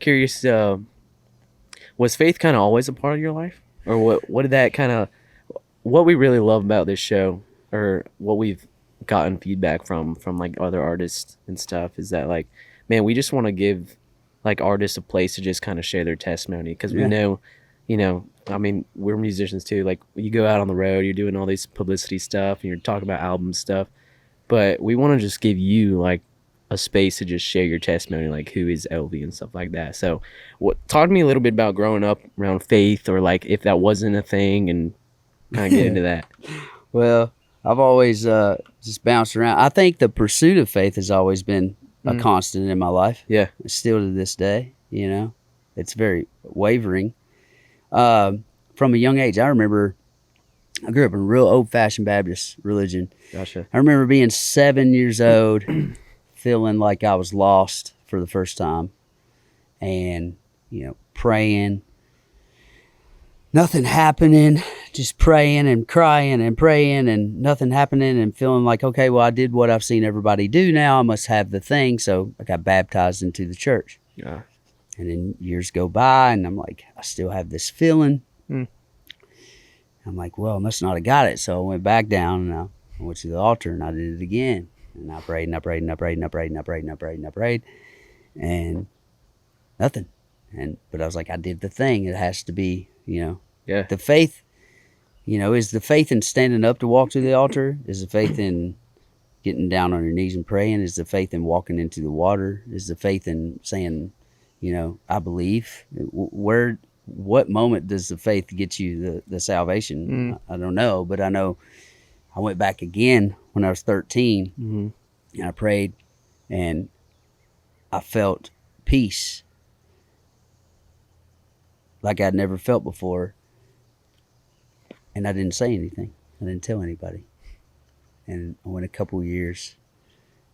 curious, was faith kind of always a part of your life? Or what did that kind of, what we really love about this show, or what we've gotten feedback from like other artists and stuff, is that like, man, we just want to give like artists a place to just kind of share their testimony, because we know, I mean, we're musicians too. Like, you go out on the road, you're doing all this publicity stuff, and you're talking about album stuff, but we want to just give you like a space to just share your testimony, like who is Elvie and stuff like that. So, talk to me a little bit about growing up around faith, or like if that wasn't a thing, and kind of get into that. Well, I've always just bounced around. I think the pursuit of faith has always been a constant in my life. Yeah. Still to this day, it's very wavering. From a young age, I remember I grew up in a real old-fashioned Baptist religion. Gotcha. I remember being 7 years old, feeling like I was lost for the first time, and, praying, nothing happening, just praying and crying and praying and nothing happening, and feeling like, okay, well, I did what I've seen everybody do now. I must have the thing. So I got baptized into the church. Yeah. And then years go by, and I'm like, I still have this feeling. I'm like, well, I must not have got it. So I went back down, and I went to the altar, and I did it again. And I prayed, and I prayed, and I prayed, and I prayed, and I prayed, and I prayed, and I prayed, and nothing. But I was like, I did the thing. It has to be, the faith, is the faith in standing up to walk to the altar? Is the faith in getting down on your knees and praying? Is the faith in walking into the water? Is the faith in saying, I believe? What moment does the faith get you the salvation? I don't know, but I know I went back again when I was 13, and I prayed, and I felt peace like I'd never felt before. And I didn't say anything. I didn't tell anybody. And I went a couple of years.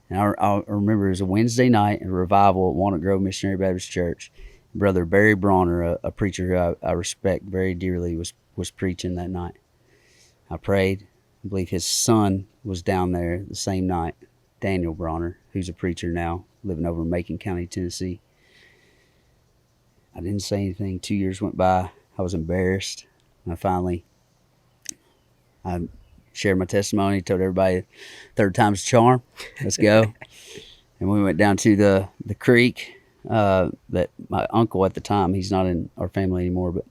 And I remember it was a Wednesday night, a revival at Walnut Grove Missionary Baptist Church. Brother Barry Bronner, a preacher who I respect very dearly, was preaching that night. I prayed. I believe his son was down there the same night, Daniel Bronner, who's a preacher now, living over in Macon County, Tennessee. I didn't say anything. 2 years went by. I was embarrassed. And I shared my testimony, told everybody third time's a charm. Let's go. And we went down to the creek that my uncle at the time, he's not in our family anymore, but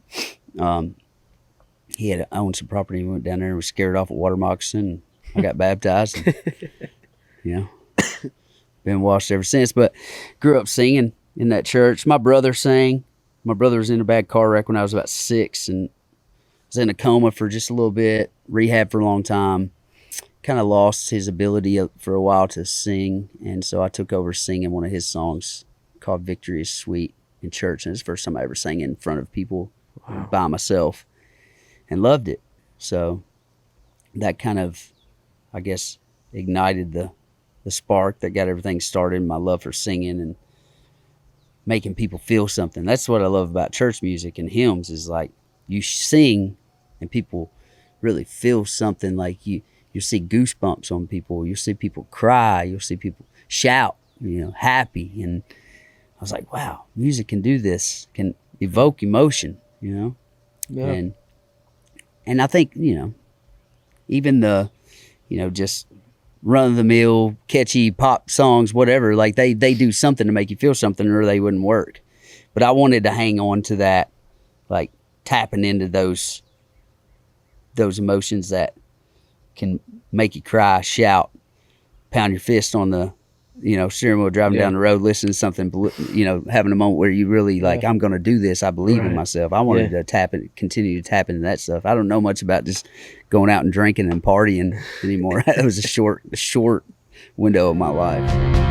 he had owned some property. We went down there and we scared off a water moccasin. I got baptized. And, been washed ever since. But grew up singing in that church. My brother sang. My brother was in a bad car wreck when I was about 6, and was in a coma for just a little bit, rehab for a long time, kind of lost his ability for a while to sing, and so I took over singing one of his songs called Victory is Sweet in church, and it's the first time I ever sang in front of people by myself, and loved it. So that kind of, I guess, ignited the spark that got everything started, my love for singing and making people feel something. That's what I love about church music and hymns, is like you sing and people really feel something. Like you'll see goosebumps on people. You'll see people cry. You'll see people shout, happy. And I was like, wow, music can do this, can evoke emotion, Yeah. And I think, even the, just run-of-the-mill, catchy pop songs, whatever, like they do something to make you feel something, or they wouldn't work. But I wanted to hang on to that, like tapping into those emotions that can make you cry, shout, pound your fist on the, steering wheel, driving down the road, listening to something, having a moment where you really like, I'm going to do this. I believe in myself. I wanted to continue to tap into that stuff. I don't know much about just going out and drinking and partying anymore. It was a short window of my life.